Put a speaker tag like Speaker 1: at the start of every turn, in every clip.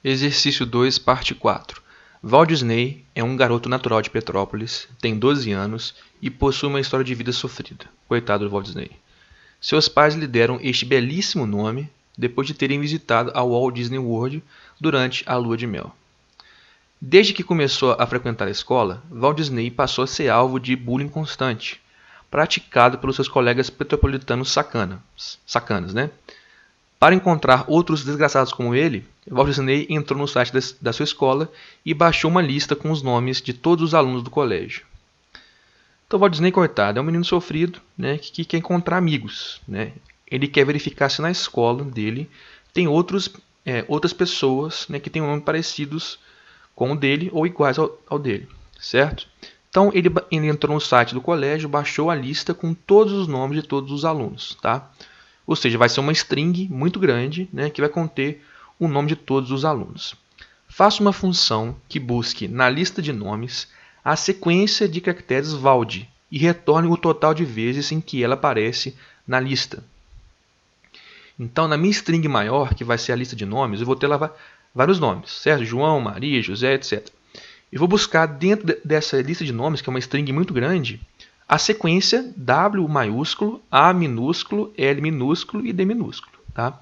Speaker 1: Exercício 2, parte 4. Walt Disney é um garoto natural de Petrópolis, tem 12 anos e possui uma história de vida sofrida. Coitado do Walt Disney. Seus pais lhe deram este belíssimo nome depois de terem visitado a Walt Disney World durante a lua de mel. Desde que começou a frequentar a escola, Walt Disney passou a ser alvo de bullying constante, praticado pelos seus colegas petropolitanos sacanas, né? Para encontrar outros desgraçados como ele, Walt Disney entrou no site da sua escola e baixou uma lista com os nomes de todos os alunos do colégio. Então, Walt Disney, coitado, é um menino sofrido, né, que quer encontrar amigos, né? Ele quer verificar se na escola dele tem outras pessoas, né, que têm nomes parecidos com o dele ou iguais ao dele, certo? Então, ele entrou no site do colégio, baixou a lista com todos os nomes de todos os alunos, tá? Ou seja, vai ser uma string muito grande, né, que vai conter o nome de todos os alunos. Faça uma função que busque na lista de nomes a sequência de caracteres Wald e retorne o total de vezes em que ela aparece na lista. Então, na minha string maior, que vai ser a lista de nomes, eu vou ter lá vários nomes, certo? João, Maria, José, etc. Eu vou buscar dentro dessa lista de nomes, que é uma string muito grande, a sequência W maiúsculo, A minúsculo, L minúsculo e D minúsculo. Tá?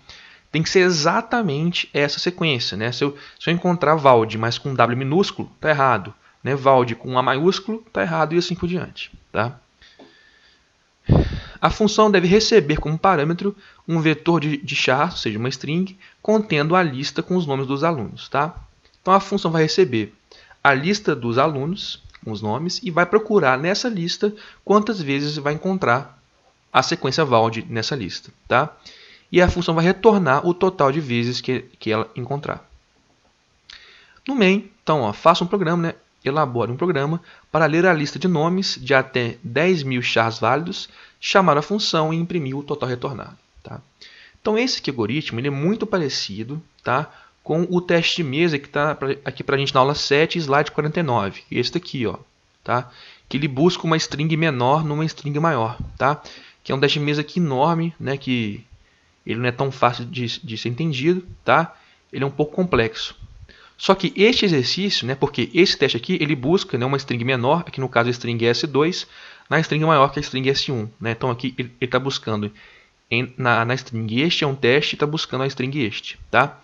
Speaker 1: Tem que ser exatamente essa sequência. Né? Se eu encontrar Wald, mas com W minúsculo, está errado. Né? Wald com A maiúsculo, está errado e assim por diante. Tá? A função deve receber como parâmetro um vetor de char, ou seja, uma string, contendo a lista com os nomes dos alunos. Tá? Então a função vai receber a lista dos alunos, com os nomes, e vai procurar nessa lista quantas vezes vai encontrar a sequência Wald nessa lista. Tá? E a função vai retornar o total de vezes que ela encontrar. No main, então, faça um programa, né? Elabore um programa para ler a lista de nomes de até 10.000 chars válidos, chamar a função e imprimir o total retornado. Tá? Então, esse algoritmo ele é muito parecido, tá, com o teste de mesa que está aqui para a gente na aula 7, slide 49. Esse daqui, ó, tá? Que ele busca uma string menor numa string maior. Tá? Que é um teste de mesa aqui enorme, né? Que ele não é tão fácil de ser entendido. Tá? Ele é um pouco complexo. Só que este exercício, né, porque esse teste aqui, ele busca, né, uma string menor, aqui no caso a string S2, na string maior que a string S1. Né? Então aqui ele está buscando na string este é um teste, está buscando a string este. Tá?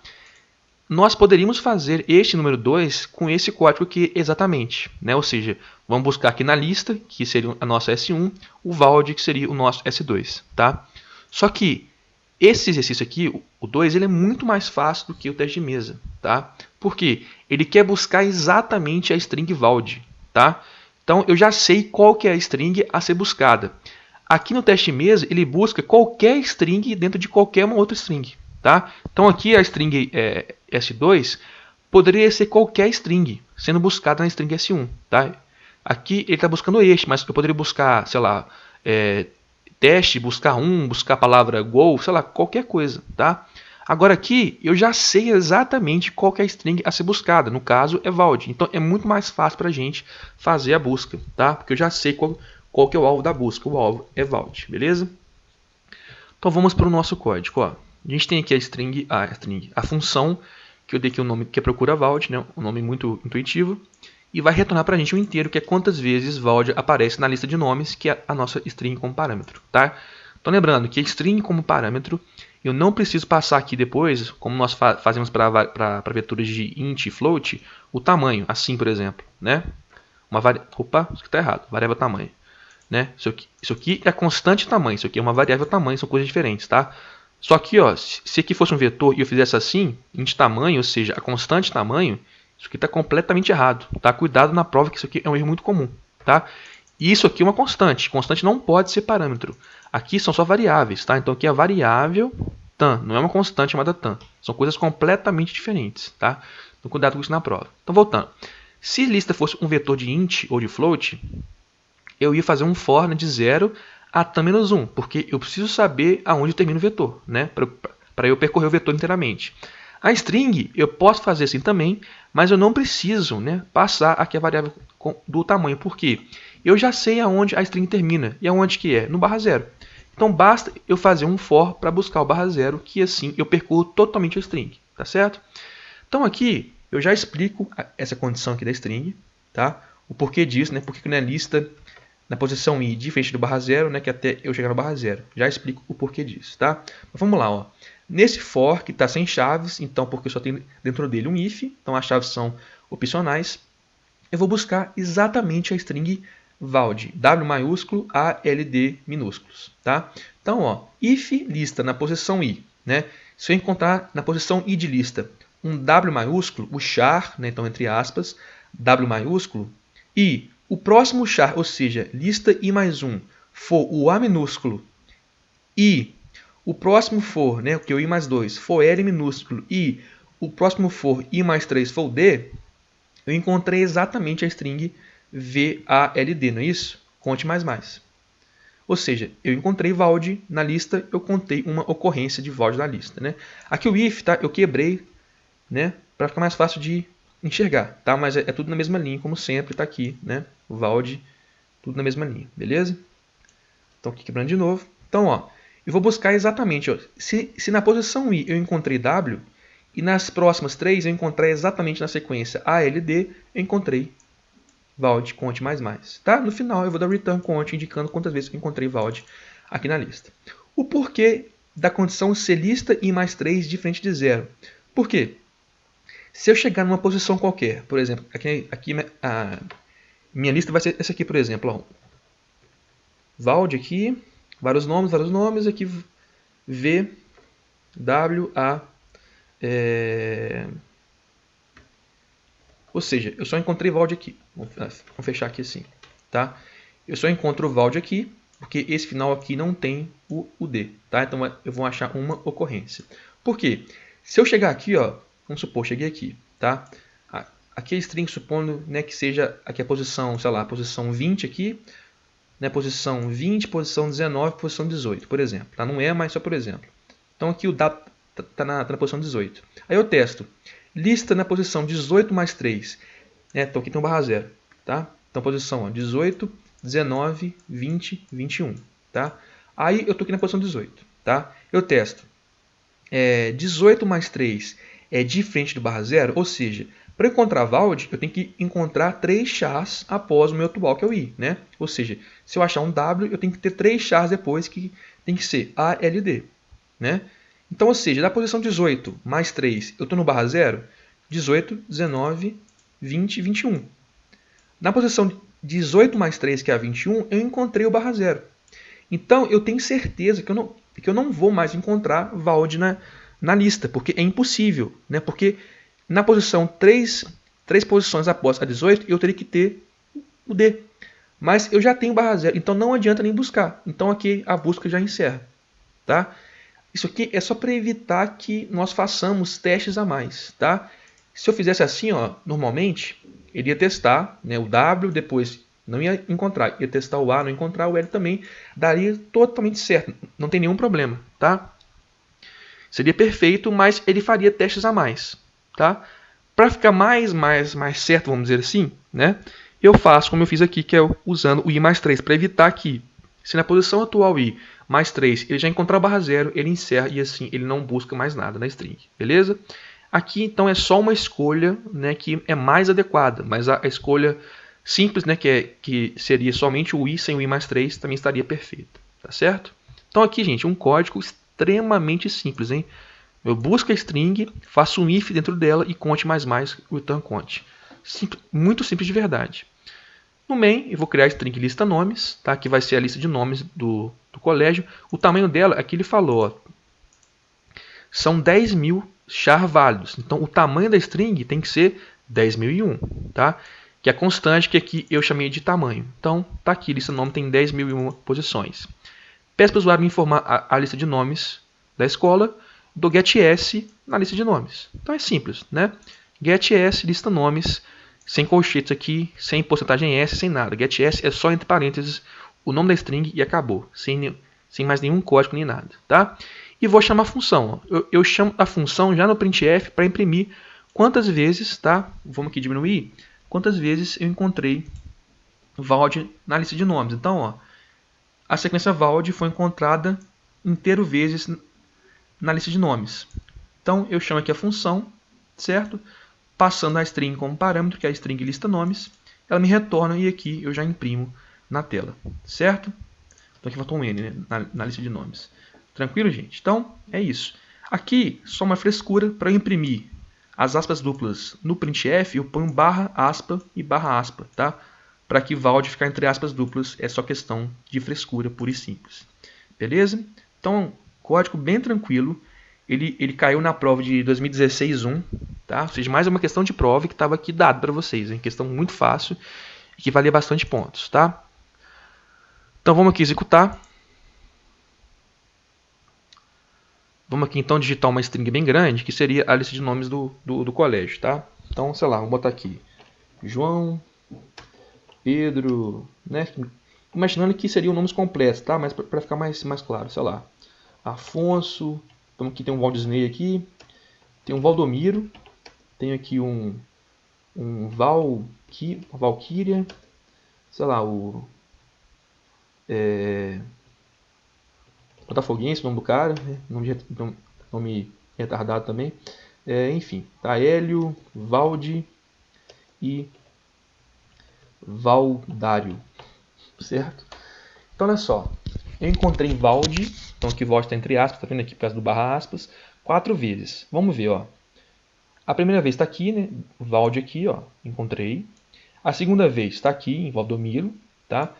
Speaker 1: Nós poderíamos fazer este número 2 com esse código aqui exatamente. Né? Ou seja, vamos buscar aqui na lista, que seria a nossa S1, o Wald, que seria o nosso S2. Tá? Só que esse exercício aqui, o 2, ele é muito mais fácil do que o teste de mesa. Tá? Por quê? Ele quer buscar exatamente a string Wald. Tá? Então, eu já sei qual que é a string a ser buscada. Aqui no teste de mesa, ele busca qualquer string dentro de qualquer uma outra string. Tá? Então, aqui a string S2 poderia ser qualquer string, sendo buscada na string S1. Tá? Aqui ele está buscando este, mas eu poderia buscar, sei lá, teste, buscar buscar a palavra go, sei lá, qualquer coisa. Tá? Agora aqui eu já sei exatamente qual que é a string a ser buscada. No caso é Wald. Então é muito mais fácil para a gente fazer a busca. Tá? Porque eu já sei qual que é o alvo da busca. O alvo é Wald. Beleza? Então vamos para o nosso código. Ó. A gente tem aqui a função que eu dei aqui o nome que é procura Wald, né? Um nome muito intuitivo. E vai retornar para a gente um inteiro, que é quantas vezes Wald aparece na lista de nomes, que é a nossa string como parâmetro. Tá? Então lembrando que a string como parâmetro, eu não preciso passar aqui depois, como nós fazemos para vetorias de int e float, o tamanho, assim por exemplo. Né? Opa, isso aqui está errado, variável tamanho. Né? Isso aqui é constante tamanho, isso aqui é uma variável tamanho, são coisas diferentes. Tá? Só que ó, se aqui fosse um vetor e eu fizesse assim, int tamanho, ou seja, a constante tamanho, isso aqui está completamente errado. Tá? Cuidado na prova que isso aqui é um erro muito comum. Tá? E isso aqui é uma constante. Constante não pode ser parâmetro. Aqui são só variáveis. Tá? Então aqui é a variável tan. Não é uma constante chamada tan. São coisas completamente diferentes. Tá? Então cuidado com isso na prova. Então voltando. Se lista fosse um vetor de int ou de float, eu ia fazer um for, né, de 0 a tan menos 1. Porque eu preciso saber aonde termina o vetor. Né? Para eu percorrer o vetor inteiramente. A string eu posso fazer assim também, mas eu não preciso, né, passar aqui a variável do tamanho. Por quê? Eu já sei aonde a string termina. E aonde que é? No barra 0. Então basta eu fazer um for para buscar o barra 0, que assim eu percorro totalmente a string. Tá certo? Então aqui eu já explico essa condição aqui da string, tá? O porquê disso, né? Porque não é lista na posição i diferente do barra zero, né? Que até eu chegar no barra zero. Já explico o porquê disso, tá? Mas vamos lá, ó. Nesse for que está sem chaves, então porque só tem dentro dele um if, então as chaves são opcionais, eu vou buscar exatamente a string vald, W maiúsculo, ALD minúsculos, tá? Então, ó, if lista na posição i, né? Se eu encontrar na posição i de lista um W maiúsculo, o char, né? Então entre aspas, W maiúsculo, e o próximo char, ou seja, lista i mais 1, for o A minúsculo e o próximo for, né, que é o i mais 2, for L minúsculo e o próximo for i mais 3 for o D, eu encontrei exatamente a string VALD, não é isso? Conte mais mais. Ou seja, eu encontrei vald na lista, eu contei uma ocorrência de vald na lista, né? Aqui o if, tá? Eu quebrei, né, para ficar mais fácil de enxergar, tá? Mas é tudo na mesma linha, como sempre, tá aqui, né? O vald, tudo na mesma linha, beleza? Então aqui quebrando de novo. Então, ó, eu vou buscar exatamente, ó, se na posição i eu encontrei w, e nas próximas 3 eu encontrei exatamente na sequência ALD, eu encontrei vald conte mais mais. Tá? No final eu vou dar return conte indicando quantas vezes eu encontrei vald aqui na lista. O porquê da condição ser lista i mais 3 diferente de 0? Por quê? Se eu chegar numa posição qualquer, por exemplo, aqui a minha lista vai ser essa aqui, por exemplo. Ó. Vald aqui, vários nomes, aqui V, W, A. Ou seja, eu só encontrei vald aqui. Vamos fechar aqui assim. Tá? Eu só encontro o vald aqui, porque esse final aqui não tem o D. Tá? Então eu vou achar uma ocorrência. Por quê? Se eu chegar aqui, ó, vamos supor, cheguei aqui. Tá? Aqui é string, supondo, né, que seja aqui a posição, sei lá, a posição 20 aqui, né, posição 20, posição 19, posição 18, por exemplo. Tá? Não é, mas só por exemplo. Então aqui o dado está na posição 18. Aí eu testo. Lista na posição 18 mais 3. Então aqui tem um barra zero. Tá? Então posição ó, 18, 19, 20, 21. Tá? Aí eu estou aqui na posição 18. Tá? Eu testo. 18 mais 3 é diferente do barra zero, ou seja, para eu encontrar vald, eu tenho que encontrar 3 chars após o meu atual, que é o i. Né? Ou seja, se eu achar um w, eu tenho que ter 3 chars depois, que tem que ser ALD. Né? Então, ou seja, na posição 18 mais 3, eu estou no barra zero, 18, 19, 20, 21. Na posição 18 mais 3, que é a 21, eu encontrei o barra zero. Então, eu tenho certeza que eu não vou mais encontrar vald na lista, porque é impossível. Né? Porque na posição 3 posições após a 18, eu teria que ter o D. Mas eu já tenho barra zero, então não adianta nem buscar. Então aqui a busca já encerra. Tá? Isso aqui é só para evitar que nós façamos testes a mais. Tá? Se eu fizesse assim, ó, normalmente, ele ia testar, né, o W, depois não ia encontrar. Ia testar o A, não encontrar o L também. Daria totalmente certo. Não tem nenhum problema. Tá? Seria perfeito, mas ele faria testes a mais. Tá? Para ficar mais certo, vamos dizer assim, né, eu faço como eu fiz aqui, que é usando o i mais 3, para evitar que, se na posição atual i mais 3 ele já encontrar a barra zero, ele encerra e assim ele não busca mais nada na string. Beleza? Aqui então é só uma escolha, né, que é mais adequada, mas a escolha simples, né, que seria somente o i sem o i mais 3 também estaria perfeita. Tá certo? Então aqui, gente, um código extremamente simples, hein? Eu busco a string, faço um if dentro dela e conte mais return conte. Muito simples de verdade. No main, eu vou criar a string lista nomes, tá? Que vai ser a lista de nomes do colégio. O tamanho dela, aqui ele falou, ó, são 10.000 char válidos. Então, o tamanho da string tem que ser 10.001, tá? Que é a constante que aqui eu chamei de tamanho. Então, tá aqui, lista nome tem 10.001 posições. Peço para o usuário me informar a lista de nomes da escola, do getS na lista de nomes. Então, é simples, né? GetS, lista nomes, sem colchetes aqui, sem porcentagem S, sem nada. GetS é só entre parênteses o nome da string e acabou, sem mais nenhum código nem nada, tá? E vou chamar a função. Eu chamo a função já no printf para imprimir quantas vezes, tá? Vamos aqui diminuir. Quantas vezes eu encontrei vald na lista de nomes. Então, ó, a sequência vald foi encontrada inteiro vezes na lista de nomes. Então, eu chamo aqui a função, certo? Passando a string como parâmetro, que é a string lista nomes, ela me retorna e aqui eu já imprimo na tela, certo? Então aqui faltou um N, né, na lista de nomes. Tranquilo, gente? Então, é isso. Aqui, só uma frescura, para eu imprimir as aspas duplas no printf, eu ponho barra aspa e barra aspa, tá? Para que valde ficar entre aspas duplas, é só questão de frescura pura e simples. Beleza? Então, código bem tranquilo. Ele caiu na prova de 2016-1, tá? Ou seja, mais uma questão de prova que estava aqui dado para vocês. Hein? Questão muito fácil e que valia bastante pontos, tá? Então, vamos aqui executar. Vamos aqui então digitar uma string bem grande, que seria a lista de nomes do colégio, tá? Então, sei lá, vamos botar aqui João, Pedro, né? Imaginando que seriam nomes completos, tá? Mas para ficar mais claro, sei lá, Afonso, então aqui tem um Valdisney aqui, tem um Valdomiro, tem aqui um Valquíria, sei lá, o Botafoguense, o nome do cara, né? Nome retardado também. Enfim, tá? Hélio, Valde e Valdário, certo? Então, olha só. Eu encontrei Valde, então aqui Valde está entre aspas, tá vendo aqui por causa do barra aspas, 4 vezes. Vamos ver, ó. A primeira vez está aqui, né? Valde aqui, ó, encontrei. A segunda vez está aqui, em Valdomiro, tá?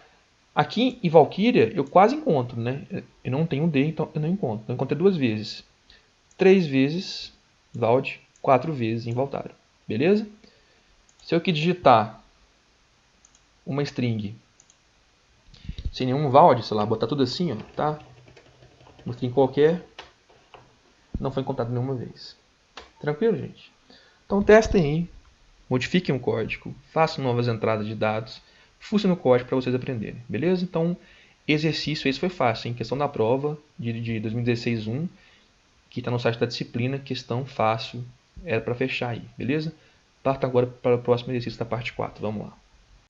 Speaker 1: Aqui em Valquíria eu quase encontro, né? Eu não tenho D, então eu não encontro. Então eu encontrei 2 vezes. 3 vezes Valde, 4 vezes em Valdário. Beleza? Se eu aqui digitar uma string sem nenhum Valde, sei lá, botar tudo assim, ó, tá? Uma string qualquer, não foi encontrado nenhuma vez. Tranquilo, gente? Então testem aí, modifiquem o código, façam novas entradas de dados, fucem no código para vocês aprenderem, beleza? Então, exercício esse foi fácil, em questão da prova de 2016-1, que está no site da disciplina, questão fácil, era para fechar aí, beleza? Parta agora para o próximo exercício da parte 4, vamos lá.